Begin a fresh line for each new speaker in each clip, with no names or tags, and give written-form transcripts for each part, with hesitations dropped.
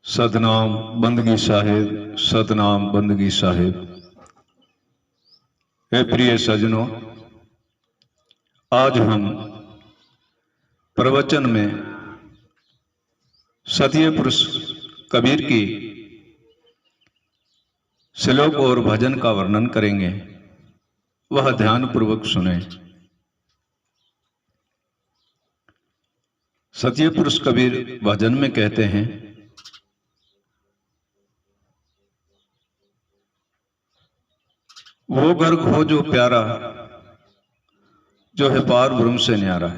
सतनाम बंदगी साहिब, सतनाम बंदगी साहिब। हे प्रिय सज्जनों, आज हम प्रवचन में सतीय पुरुष कबीर की श्लोक और भजन का वर्णन करेंगे। वह ध्यान पूर्वक सुने। सतीय पुरुष कबीर भजन में कहते हैं, वो घर खोजो प्यारा, जो है पार ब्रह्म से न्यारा।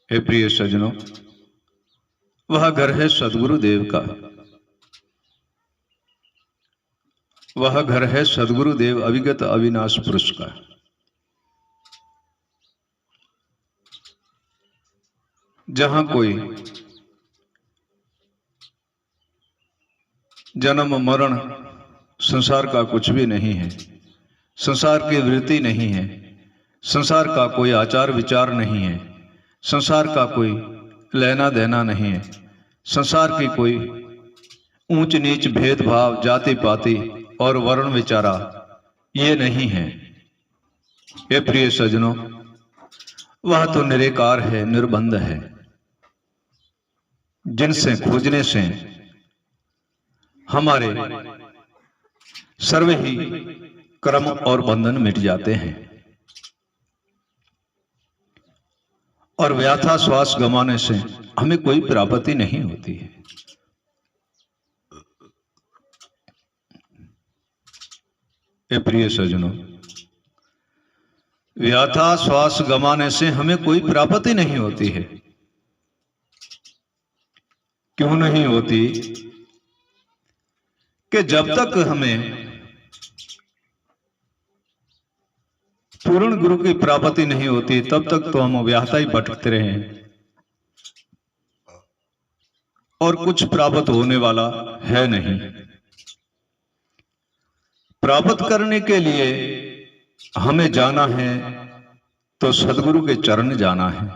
हे प्रिय सज्जनों, वह घर है सदगुरु देव का। वह घर है सदगुरु देव अविगत अविनाश पुरुष का। जहां कोई जन्म मरण संसार का कुछ भी नहीं है, संसार की वृत्ति नहीं है, संसार का कोई आचार विचार नहीं है, संसार का कोई लेना देना नहीं है, संसार की कोई ऊंच नीच भेदभाव जाति पाति और वर्ण विचारा ये नहीं है। ये प्रिय सज्जनों, वह तो निराकार है, निर्बंध है, जिनसे खोजने से हमारे सर्व ही कर्म और बंधन मिट जाते हैं और व्याथा श्वास गंवाने से हमें कोई प्राप्ति नहीं होती है। ये प्रिय सज्जनों, व्याथा श्वास गंवाने से हमें कोई प्राप्ति नहीं होती है। क्यों नहीं होती? कि जब तक हमें पूर्ण गुरु की प्राप्ति नहीं होती, तब तक तो हम व्याहता ही भटकते रहे और कुछ प्राप्त होने वाला है नहीं। प्राप्त करने के लिए हमें जाना है तो सदगुरु के चरण जाना है,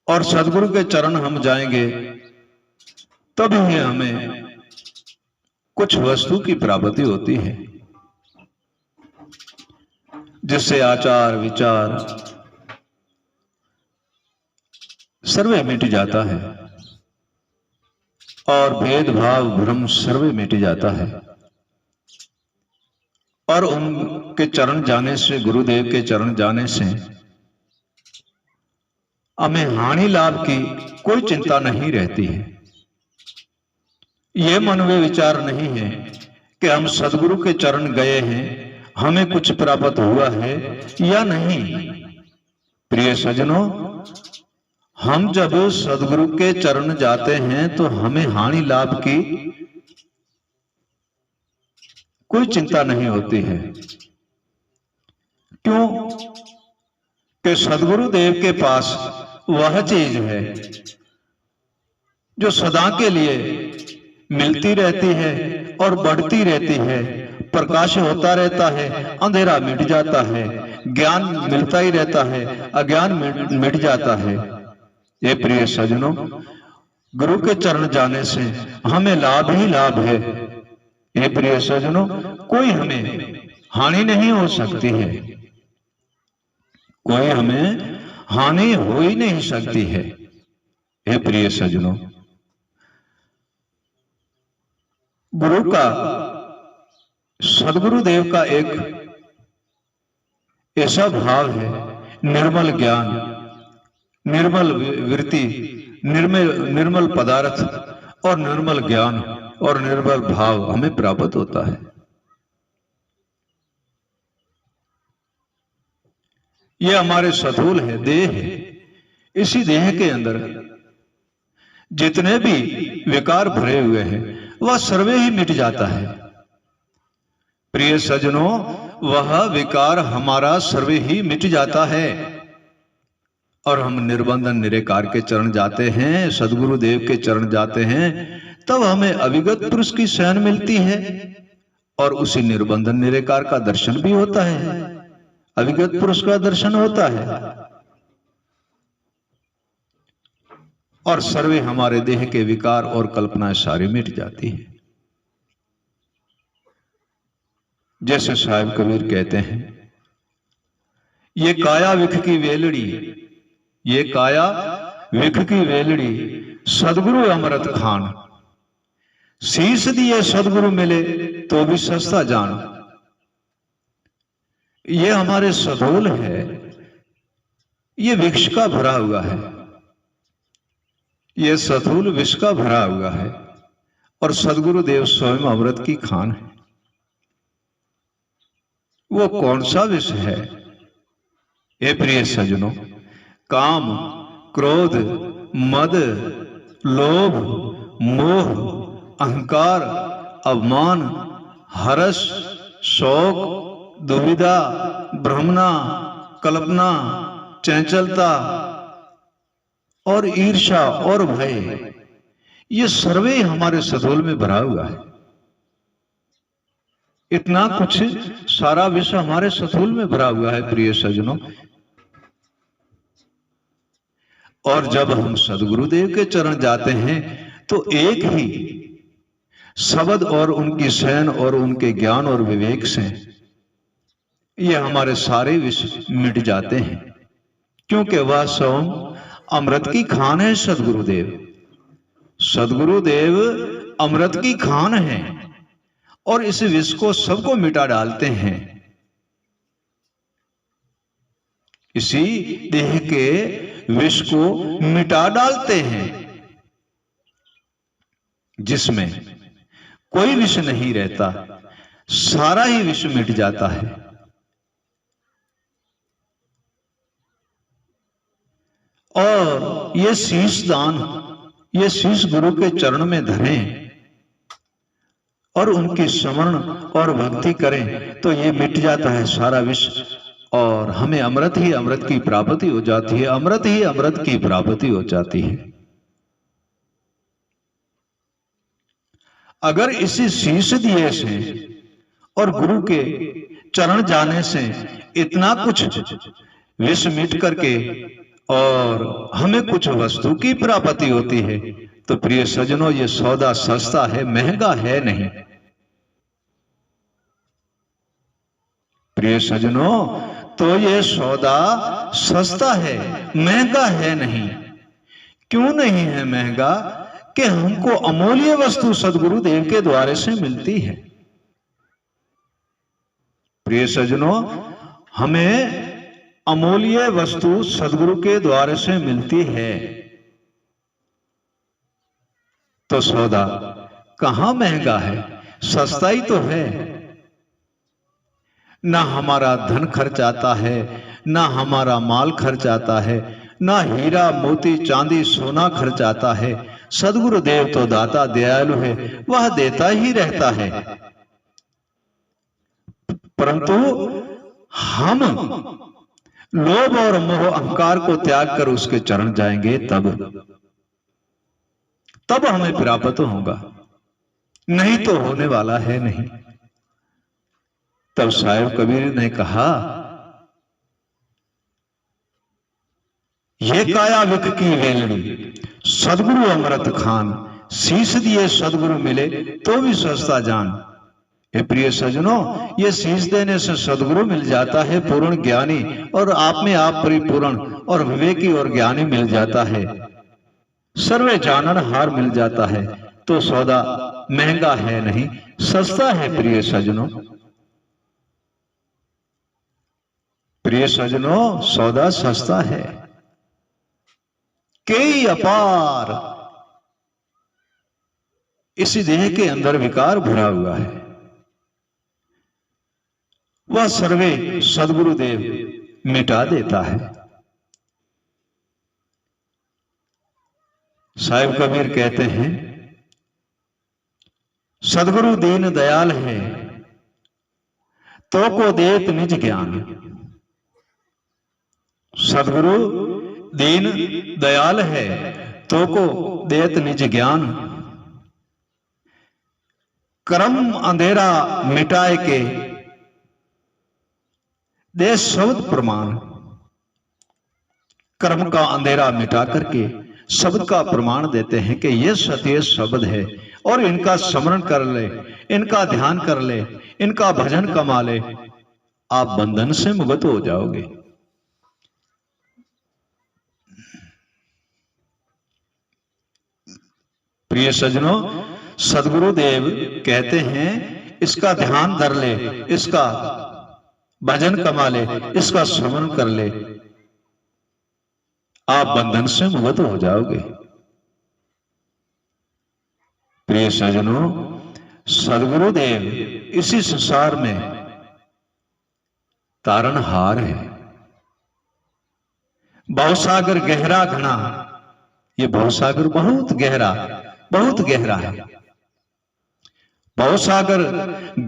और सदगुरु के चरण हम जाएंगे तब ही हमें कुछ वस्तु की प्राप्ति होती है, जिससे आचार विचार सर्वे मिट जाता है और भेदभाव भ्रम सर्वे मिट जाता है। और उनके चरण जाने से, गुरुदेव के चरण जाने से हमें हानि लाभ की कोई चिंता नहीं रहती है। ये मन में विचार नहीं है कि हम सदगुरु के चरण गए हैं, हमें कुछ प्राप्त हुआ है या नहीं। प्रिय सज्जनों, हम जब सदगुरु के चरण जाते हैं तो हमें हानि लाभ की कोई चिंता नहीं होती है। क्यों? कि सदगुरु देव के पास वह चीज है जो सदा के लिए मिलती रहती है और बढ़ती रहती है। प्रकाश होता रहता है, अंधेरा मिट जाता है, ज्ञान मिलता ही रहता है, अज्ञान मिट जाता है। ये प्रिय सज्जनों, गुरु के चरण जाने से हमें लाभ ही लाभ है। ये प्रिय सज्जनों, कोई हमें हानि नहीं हो सकती है, कोई हमें हानि हो ही नहीं सकती है। ये प्रिय सज्जनों, गुरु का, सदगुरु देव का एक ऐसा भाव है, निर्मल ज्ञान, निर्मल वृत्ति, निर्मल पदार्थ और निर्मल ज्ञान और निर्मल भाव हमें प्राप्त होता है। यह हमारे स्थूल है, देह है। इसी देह के अंदर जितने भी विकार भरे हुए हैं वह सर्वे ही मिट जाता है। प्रिय सज्जनों, वह विकार हमारा सर्वे ही मिट जाता है और हम निर्बंधन निराकार के चरण जाते हैं, सदगुरु देव के चरण जाते हैं, तब हमें अविगत पुरुष की शरण मिलती है और उसी निर्बंधन निराकार का दर्शन भी होता है, अविगत पुरुष का दर्शन होता है। और सर्वे हमारे देह के विकार और कल्पनाएं सारी मिट जाती है। जैसे साहिब कबीर कहते हैं, ये काया विख की वेलड़ी, ये काया विख की वेलड़ी, सदगुरु अमृत खान, शीश दिए सदगुरु मिले तो भी सस्ता जान। ये हमारे सधोल है, ये विष का भरा हुआ है, ये सधूल विष का भरा हुआ है और सदगुरु देव स्वयं अमृत की खान है। वो कौन सा विष है? हे प्रिय सज्जनों, काम, क्रोध, मद, लोभ, मोह, अहंकार, अभिमान, हर्ष, शोक, दुविधा, भ्रमना, कल्पना, चंचलता और ईर्ष्या और भय, ये सर्वे हमारे सधोल में भरा हुआ है। इतना कुछ सारा विश्व हमारे सधोल में भरा हुआ है प्रिय सज्जनों। और जब हम सदगुरुदेव के चरण जाते हैं तो एक ही शब्द और उनकी शयन और उनके ज्ञान और विवेक से ये हमारे सारे विष मिट जाते हैं, क्योंकि वह स्वयं अमृत की खान है। सदगुरुदेव, सदगुरुदेव अमृत की खान है और इस विष को सबको मिटा डालते हैं। इसी देह के विष को मिटा डालते हैं, जिसमें कोई विष नहीं रहता, सारा ही विष मिट जाता है। और ये शीश दान, ये शीश गुरु के चरण में धरें और उनकी स्मरण और भक्ति करें तो ये मिट जाता है सारा विष और हमें अमृत ही अमृत की प्राप्ति हो जाती है, अमृत ही अमृत की प्राप्ति हो जाती है। अगर इसी शीश दिए से और गुरु के चरण जाने से इतना कुछ विष मिट करके और हमें कुछ वस्तु की प्राप्ति होती है तो प्रिय सज्जनों, ये सौदा सस्ता है, महंगा है नहीं। प्रिय सज्जनों, तो ये सौदा सस्ता है, महंगा है नहीं। क्यों नहीं है महंगा? कि हमको अमूल्य वस्तु सदगुरु देव के द्वारे से मिलती है। प्रिय सज्जनों, हमें अमूल्य वस्तु सदगुरु के द्वारे से मिलती है, तो सौदा कहां महंगा है? सस्ता ही तो है। ना हमारा धन खर्च आता है, ना हमारा माल खर्च आता है, ना हीरा मोती चांदी सोना खर्च आता है। सदगुरु देव तो दाता दयालु है, वह देता ही रहता है। परंतु हम लोभ और मोह अहंकार को त्याग कर उसके चरण जाएंगे तब हमें प्राप्त होगा, नहीं तो होने वाला है नहीं। तब साहिब कबीर ने कहा, ये काया विख की वेलड़ी, सदगुरु अमृत खान, शीश दिए सदगुरु मिले तो भी सस्ता जान। हे प्रिय सज्जनों, ये शीश देने से सदगुरु मिल जाता है, पूर्ण ज्ञानी और आप में आप परिपूर्ण और विवेकी और ज्ञानी मिल जाता है, सर्वे जानन हार मिल जाता है। तो सौदा महंगा है नहीं, सस्ता है। प्रिय सज्जनों, प्रिय सज्जनों, सौदा सस्ता है। कई अपार इसी देह के अंदर विकार भरा हुआ है, वह सर्वे सदगुरु देव मिटा देता है। साहिब कबीर कहते हैं, सदगुरु दीन दयाल है तो को देत निज ज्ञान। सदगुरु दीन दयाल है तो को देत निज ज्ञान। कर्म अंधेरा मिटाए के दे शब्द प्रमाण। कर्म का अंधेरा मिटा करके शब्द का प्रमाण देते हैं कि ये सत्य शब्द है और इनका स्मरण कर ले, इनका ध्यान कर ले, इनका भजन कमा ले, आप बंधन से मुक्त हो जाओगे। प्रिय सज्जनों, सदगुरुदेव कहते हैं इसका ध्यान धर ले, इसका भजन कमा ले, इसका स्मरण कर ले, आप बंधन से मुक्त हो जाओगे। प्रिय सज्जनों, सदगुरुदेव इसी संसार में तारणहार है। भवसागर गहरा घना, ये भवसागर बहुत गहरा है। भवसागर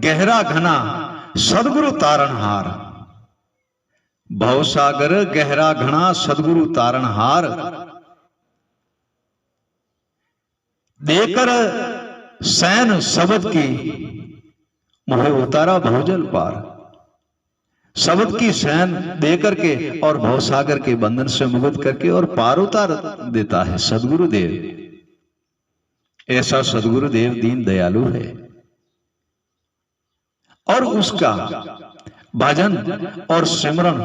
गहरा घना, सदगुरु तारणहार। भवसागर गहरा घना, सदगुरु तारणहार। देकर सैन शब्द की मोहे उतारा भवजल पार। शब्द की सैन देकर के और भवसागर के बंधन से मुक्त करके और पार उतार देता है सदगुरुदेव। ऐसा सदगुरुदेव दीन दयालु है और उसका भजन और सिमरन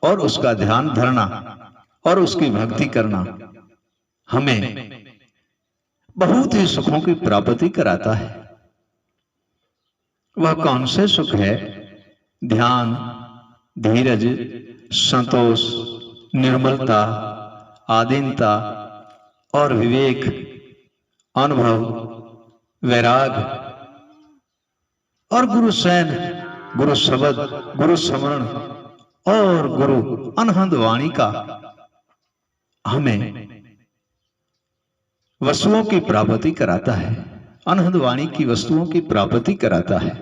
और उसका ध्यान धरना और उसकी भक्ति करना हमें बहुत ही सुखों की प्राप्ति कराता है। वह कौन से सुख है? ध्यान, धीरज, संतोष, निर्मलता, आधीनता और विवेक, अनुभव, वैराग और गुरु सैन, गुरु शब्द, गुरु स्मरण और गुरु अनहद वाणी का हमें वस्तुओं की प्राप्ति कराता है। अनहद वाणी की वस्तुओं की प्राप्ति कराता है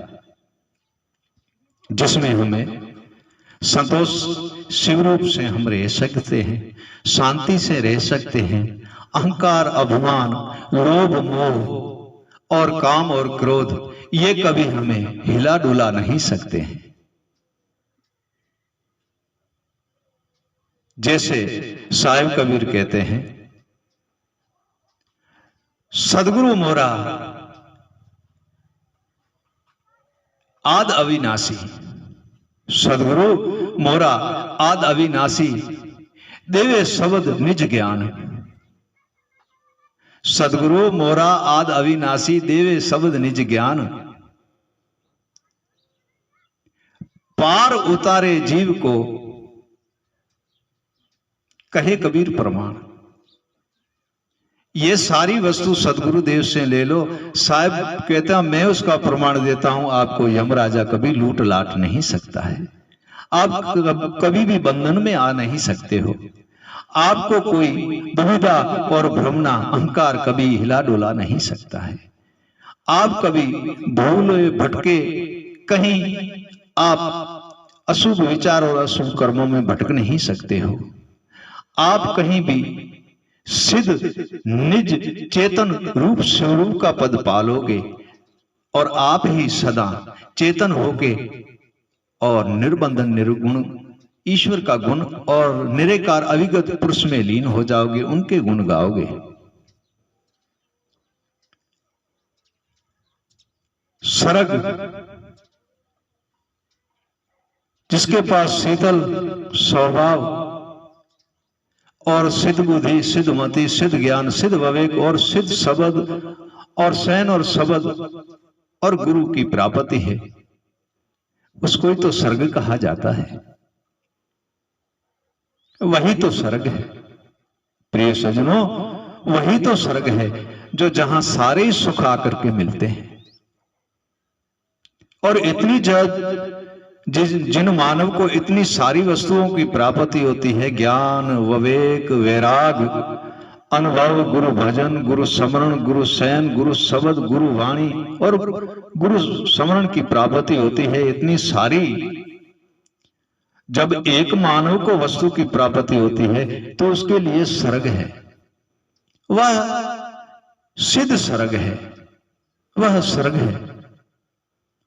जिसमें हमें संतोष शिव रूप से हम रह सकते हैं, शांति से रह सकते हैं। अहंकार, अभिमान, लोभ, मोह और काम और क्रोध ये कभी हमें हिला डुला नहीं सकते हैं। जैसे साहिब कबीर कहते हैं, सदगुरु मोरा आद अविनाशी। सदगुरु मोरा आद अविनाशी, देवे शब्द निज ज्ञान। सदगुरु मोरा आद अविनाशी, देवे शब्द निज ज्ञान। पार उतारे जीव को, कहे कबीर प्रमाण। ये सारी वस्तु सदगुरुदेव से ले लो। साहब कहता मैं उसका प्रमाण देता हूं, आपको यमराजा कभी लूट लाट नहीं सकता है। आप कभी भी बंधन में आ नहीं सकते हो। आपको कोई दुविधा और भ्रमना, अहंकार कभी हिला डुला नहीं सकता है। आप कभी भूले भटके कहीं आप अशुभ विचार और अशुभ कर्मों में भटक नहीं सकते हो। आप कहीं भी सिद्ध निज चेतन रूप स्वरूप का पद पालोगे और आप ही सदा चेतन होके और निर्बंधन निर्गुण ईश्वर का गुण और निराकार अविगत पुरुष में लीन हो जाओगे, उनके गुण गाओगे। सरग जिसके पास शीतल स्वभाव और सिद्ध बुद्धि, सिद्ध मति, सिद्ध ज्ञान, सिद्ध विवेक और सिद्ध शब्द और सैन और शब्द और गुरु की प्राप्ति है, उसको ही तो सर्ग कहा जाता है। वही तो स्वर्ग है। प्रिय सज्जनों, वही तो स्वर्ग है जो जहां सारे सुख आकर के मिलते हैं। और इतनी जिन मानव को इतनी सारी वस्तुओं की प्राप्ति होती है, ज्ञान, विवेक, वैराग, अनुभव, गुरु भजन, गुरु स्मरण, गुरु शयन, गुरु शब्द, गुरु वाणी और गुरु स्मरण की प्राप्ति होती है, इतनी सारी। जब एक मानव को वस्तु की प्राप्ति होती है तो उसके लिए स्वर्ग है, वह सिद्ध स्वर्ग है, वह स्वर्ग है।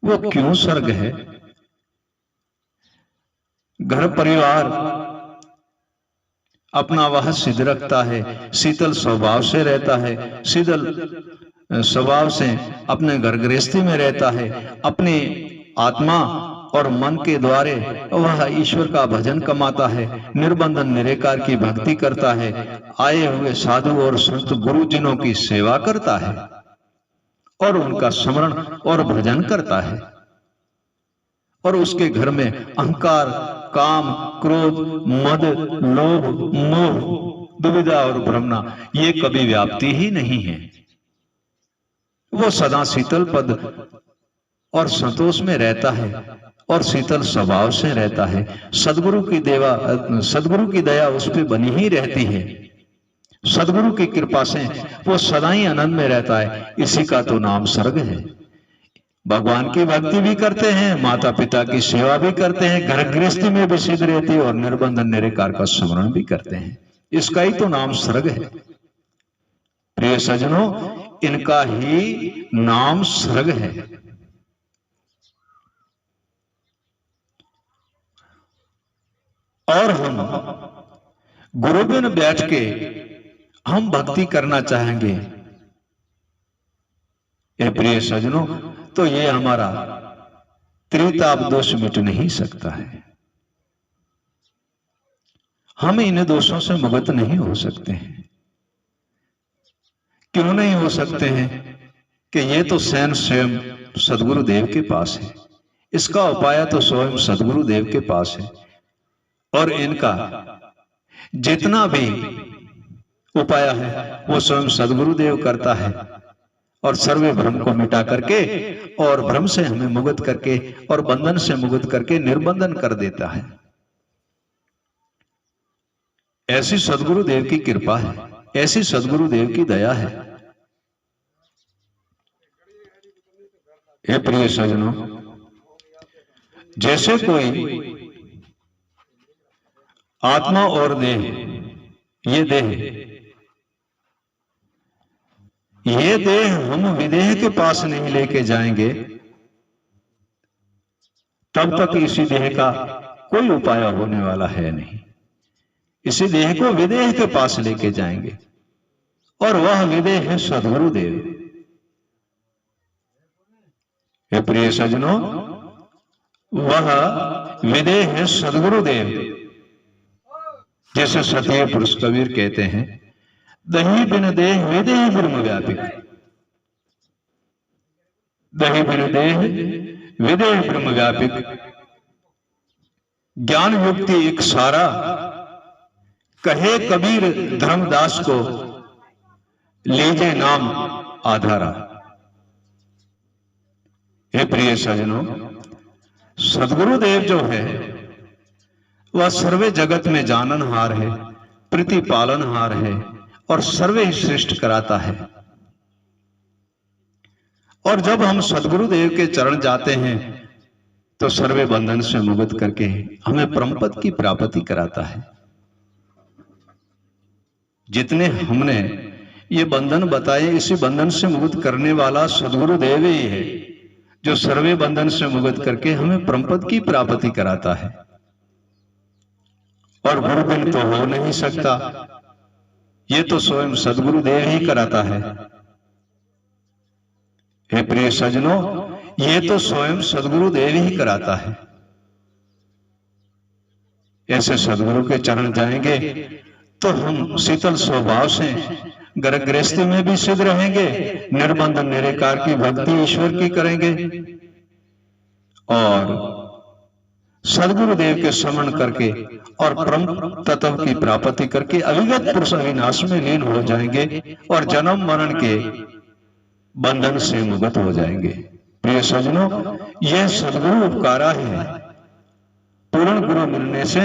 वो क्यों स्वर्ग है? घर परिवार अपना वह सिद्ध रखता है, शीतल स्वभाव से रहता है, शीतल स्वभाव से अपने घर गृहस्थी में रहता है, अपनी आत्मा और मन के द्वारे वह ईश्वर का भजन कमाता है, निर्बंधन निराकार की भक्ति करता है, आए हुए साधु और संत गुरुजनों की सेवा करता है और उनका स्मरण और भजन करता है। और उसके घर में अहंकार, काम, क्रोध, मद, लोभ, मोह, दुविधा और भ्रमना ये कभी व्याप्ति ही नहीं है। वो सदा शीतल पद और संतोष में रहता है और शीतल स्वभाव से रहता है। सदगुरु की दया उस पर बनी ही रहती है। सदगुरु की कृपा से वो सदा ही आनंद में रहता है। इसी का तो नाम स्वर्ग है। भगवान की भक्ति भी करते हैं, माता पिता की सेवा भी करते हैं, घर गृहस्थी में भी सिद्ध रहते हैं और निर्बंधन निराकार का स्मरण भी करते हैं। इसका ही तो नाम स्वर्ग है। प्रिय सज्जनों, इनका ही नाम स्वर्ग है। और हम गुरु बिन बैठ के हम भक्ति करना चाहेंगे, ये प्रिय सज्जनों, तो ये हमारा त्रिताप दोष मिट नहीं सकता है। हम इन दोषों से मुक्त नहीं हो सकते हैं। क्यों नहीं हो सकते हैं? कि ये तो स्वयं सदगुरु देव के पास है। इसका उपाय तो स्वयं सदगुरु देव के पास है और इनका जितना भी उपाय है वो स्वयं सदगुरु देव करता है और सर्वे भ्रम को मिटा करके और भ्रम से हमें मुक्त करके और बंधन से मुक्त करके निर्बंधन कर देता है। ऐसी सदगुरु देव की कृपा है, ऐसी सदगुरु देव की दया है। हे प्रिय सज्जनों, जैसे कोई आत्मा और देह, ये देह हम विदेह के पास नहीं लेके जाएंगे तब तक इसी देह का कोई उपाय होने वाला है नहीं। इसी देह को विदेह के पास लेके जाएंगे और वह विदेह है सदगुरु देव। हे प्रिय सज्जनों, वह विदेह है सदगुरु देव। जैसे सतीय पुरुष कबीर कहते हैं, दही बिन देह विदेह ब्रह्म व्यापिक। दही बिन देह विदेह ब्रह्म व्यापिक। ज्ञान युक्ति एक सारा, कहे कबीर धर्मदास को, लीजे नाम आधारा। हे प्रिय सज्जनों, सदगुरु देव जो है वह सर्वे जगत में जाननहार है, प्रतिपालनहार है और सर्वे ही श्रेष्ठ कराता है। और जब हम सदगुरु देव के चरण जाते हैं तो सर्वे बंधन से मुक्त करके हमें परमपद की प्राप्ति कराता है। जितने हमने ये बंधन बताए, इसी बंधन से मुक्त करने वाला सदगुरु देव ही है जो सर्वे बंधन से मुक्त करके हमें परमपद की प्राप्ति कराता है। और गुरु बिन तो हो नहीं सकता, ये तो स्वयं सदगुरु देव ही कराता है। हे प्रिय सज्जनों, ये तो स्वयं सदगुरु देव ही कराता है। ऐसे सदगुरु के चरण जाएंगे तो हम शीतल स्वभाव से घर गृहस्थी में भी सिद्ध रहेंगे, निर्बंधन निराकार की भक्ति ईश्वर की करेंगे और सदगुरु देव के स्मरण करके और परम तत्व की प्राप्ति करके अविगत पुरुष अविनाश में लीन हो जाएंगे और जन्म मरण के बंधन से मुक्त हो जाएंगे। प्रिय सज्जनों, यह सदगुरु उपकारा है। पूर्ण गुरु मिलने से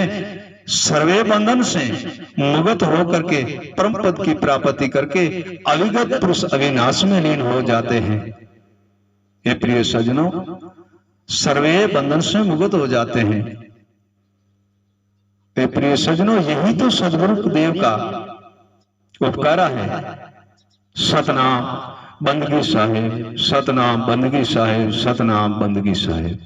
सर्वे बंधन से मुक्त होकर के परम पद की प्राप्ति करके अविगत पुरुष अविनाश में लीन हो जाते हैं। ये प्रिय सज्जनों, सर्वे बंधन से मुक्त हो जाते हैं। ये प्रिय सज्जनों, यही तो सदगुरु देव का उपकारा है। सतनाम बंदगी साहेब, सतनाम बंदगी साहेब, सतनाम बंदगी साहेब।